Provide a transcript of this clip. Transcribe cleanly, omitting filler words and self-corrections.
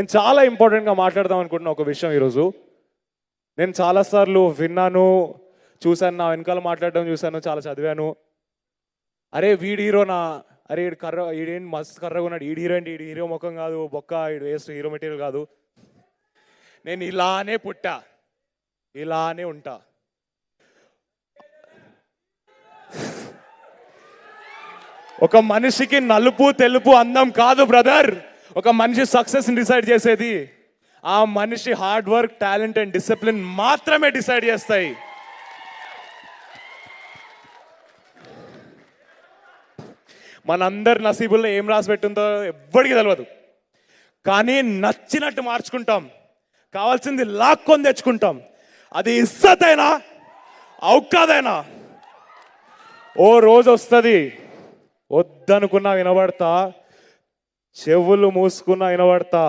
నేను చాలా ఇంపార్టెంట్గా మాట్లాడదాం అనుకుంటున్నా ఒక విషయం ఈరోజు. నేను చాలాసార్లు విన్నాను, చూశాను, నా వెనకాల మాట్లాడడం చూశాను, చాలా చదివాను. అరే వీడి హీరోనా, అరే ఈడు కర్ర, ఈడేంటి మస్తు కర్రగా ఉన్నాడు, ఈడు హీరో ఏంటి, ఈడు హీరో ముఖం కాదు, బొక్క, ఈడు వేస్ట్ హీరో మెటీరియల్ కాదు. నేను ఇలానే పుట్టా, ఇలానే ఉంటా. ఒక మనిషికి నలుపు తెలుపు అందం కాదు బ్రదర్. ఒక మనిషి సక్సెస్ డిసైడ్ చేసేది ఆ మనిషి hard work, talent and discipline మాత్రమే డిసైడ్ చేస్తాయి. మనందరి నసీబుల్లో ఏం రాసి పెట్టిందో ఎవ్వడికి తెలియదు. కానీ నచ్చినట్టు మార్చుకుంటాం, కావాల్సింది లాక్కొని తెచ్చుకుంటాం. అది ఇజ్జత్ అయినా ఔకాదైనా ఓ రోజు వస్తుంది, వద్దనుకున్నా వినబడతా, చెవులు మూసుకున్నా వినబడతా.